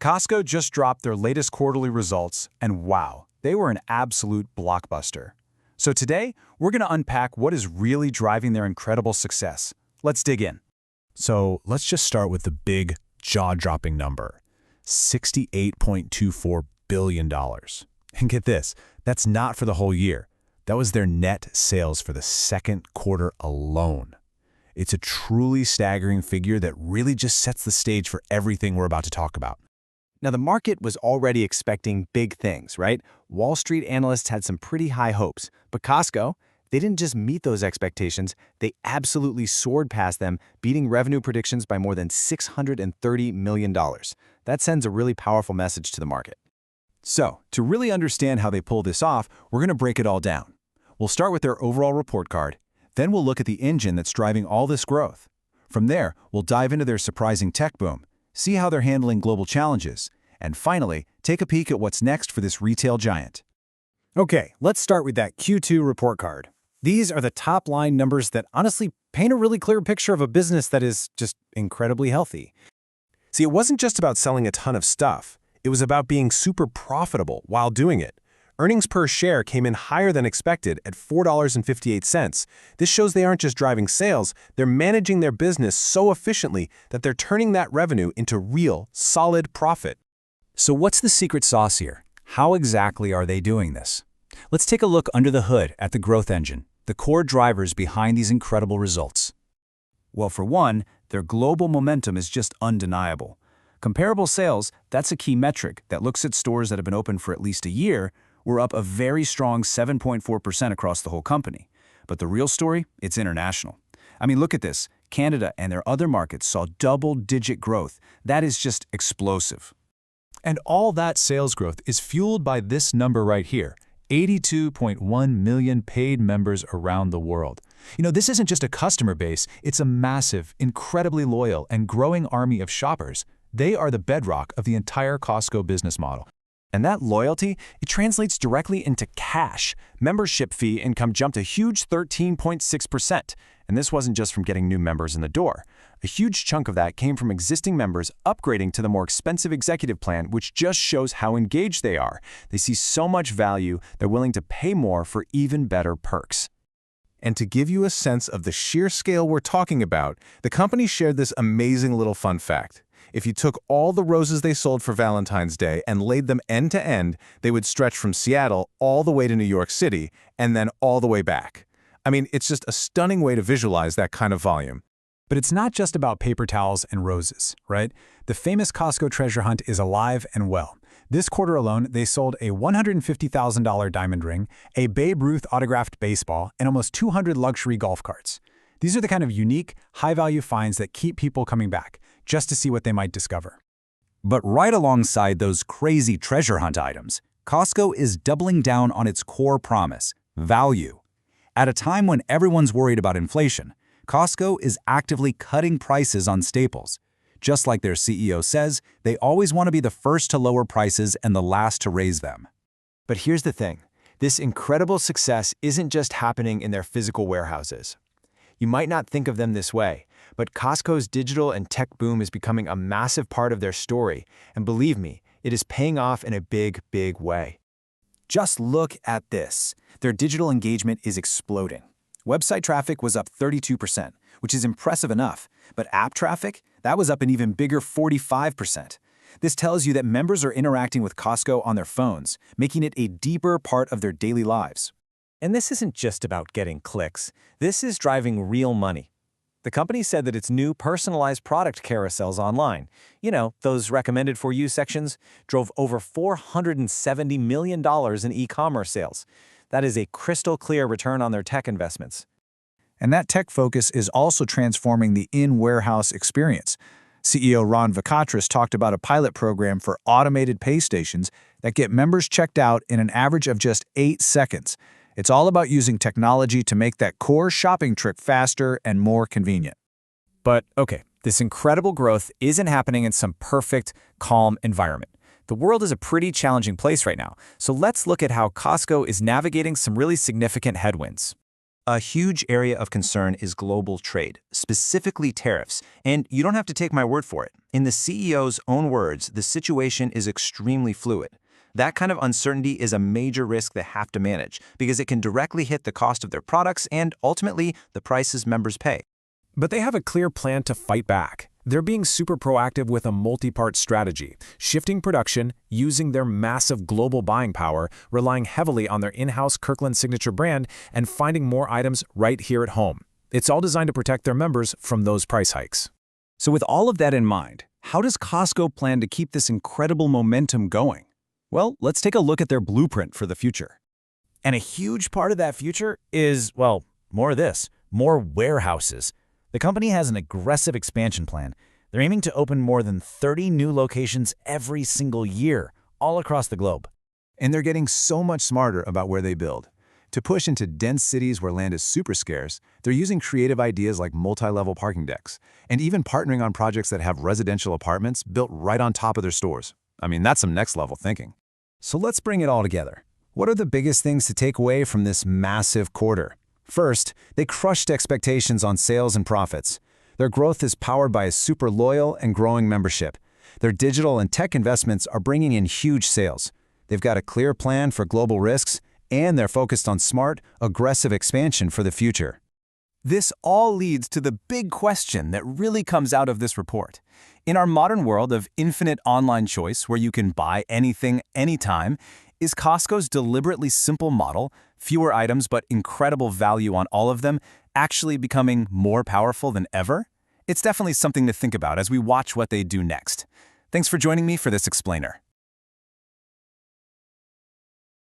Costco just dropped their latest quarterly results, and wow, they were an absolute blockbuster. So today, we're going to unpack what is really driving their incredible success. Let's dig in. So let's just start with the big, jaw-dropping number, $68.24 billion. And get this, that's not for the whole year. That was their net sales for the second quarter alone. It's a truly staggering figure that really just sets the stage for everything we're about to talk about. Now, the market was already expecting big things, right? Wall Street analysts had some pretty high hopes, but Costco, they didn't just meet those expectations, they absolutely soared past them, beating revenue predictions by more than $630 million. That sends a really powerful message to the market. So, to really understand how they pull this off, we're going to break it all down. We'll start with their overall report card, then we'll look at the engine that's driving all this growth. From there, we'll dive into their surprising tech boom, see how they're handling global challenges, and finally, take a peek at what's next for this retail giant. Okay, let's start with that Q2 report card. These are the top-line numbers that honestly paint a really clear picture of a business that is just incredibly healthy. See, it wasn't just about selling a ton of stuff. It was about being super profitable while doing it. Earnings per share came in higher than expected at $4.58. This shows they aren't just driving sales, they're managing their business so efficiently that they're turning that revenue into real, solid profit. So what's the secret sauce here? How exactly are they doing this? Let's take a look under the hood at the growth engine, the core drivers behind these incredible results. Well, for one, their global momentum is just undeniable. Comparable sales, that's a key metric that looks at stores that have been open for at least a year, were up a very strong 7.4% across the whole company. But the real story, it's international. I mean, look at this. Canada and their other markets saw double-digit growth. That is just explosive. And all that sales growth is fueled by this number right here, 82.1 million paid members around the world. This isn't just a customer base, it's a massive, incredibly loyal, and growing army of shoppers. They are the bedrock of the entire Costco business model. And that loyalty, it translates directly into cash. Membership fee income jumped a huge 13.6%. And this wasn't just from getting new members in the door. A huge chunk of that came from existing members upgrading to the more expensive executive plan, which just shows how engaged they are. They see so much value, they're willing to pay more for even better perks. And to give you a sense of the sheer scale we're talking about, the company shared this amazing little fun fact. If you took all the roses they sold for Valentine's Day and laid them end to end, they would stretch from Seattle all the way to New York City and then all the way back. I mean, it's just a stunning way to visualize that kind of volume. But it's not just about paper towels and roses, right? The famous Costco treasure hunt is alive and well. This quarter alone, they sold a $150,000 diamond ring, a Babe Ruth autographed baseball, and almost 200 luxury golf carts. These are the kind of unique, high-value finds that keep people coming back, just to see what they might discover. But right alongside those crazy treasure hunt items, Costco is doubling down on its core promise, value. At a time when everyone's worried about inflation, Costco is actively cutting prices on staples. Just like their CEO says, they always want to be the first to lower prices and the last to raise them. But here's the thing. This incredible success isn't just happening in their physical warehouses. You might not think of them this way, but Costco's digital and tech boom is becoming a massive part of their story, and believe me, it is paying off in a big, big way. Just look at this. Their digital engagement is exploding. Website traffic was up 32%, which is impressive enough, but app traffic, that was up an even bigger 45%. This tells you that members are interacting with Costco on their phones, making it a deeper part of their daily lives. And this isn't just about getting clicks. This is driving real money. The company said that its new personalized product carousels online, those recommended for you sections, drove over $470 million in e-commerce sales. That is a crystal clear return on their tech investments. And that tech focus is also transforming the in-warehouse experience. CEO Ron Vakatris talked about a pilot program for automated pay stations that get members checked out in an average of just 8 seconds. It's all about using technology to make that core shopping trip faster and more convenient. But okay, this incredible growth isn't happening in some perfect, calm environment. The world is a pretty challenging place right now, so let's look at how Costco is navigating some really significant headwinds. A huge area of concern is global trade, specifically tariffs, and you don't have to take my word for it. In the CEO's own words, the situation is extremely fluid. That kind of uncertainty is a major risk they have to manage because it can directly hit the cost of their products and, ultimately, the prices members pay. But they have a clear plan to fight back. They're being super proactive with a multi-part strategy, shifting production, using their massive global buying power, relying heavily on their in-house Kirkland Signature brand, and finding more items right here at home. It's all designed to protect their members from those price hikes. So with all of that in mind, how does Costco plan to keep this incredible momentum going? Well, let's take a look at their blueprint for the future. And a huge part of that future is, well, more of this, more warehouses. The company has an aggressive expansion plan. They're aiming to open more than 30 new locations every single year, all across the globe. And they're getting so much smarter about where they build. To push into dense cities where land is super scarce, they're using creative ideas like multi-level parking decks, and even partnering on projects that have residential apartments built right on top of their stores. I mean, that's some next-level thinking. So let's bring it all together. What are the biggest things to take away from this massive quarter? First, they crushed expectations on sales and profits. Their growth is powered by a super loyal and growing membership. Their digital and tech investments are bringing in huge sales. They've got a clear plan for global risks, and they're focused on smart, aggressive expansion for the future. This all leads to the big question that really comes out of this report. In our modern world of infinite online choice where you can buy anything, anytime, is Costco's deliberately simple model, fewer items but incredible value on all of them, actually becoming more powerful than ever? It's definitely something to think about as we watch what they do next. Thanks for joining me for this explainer.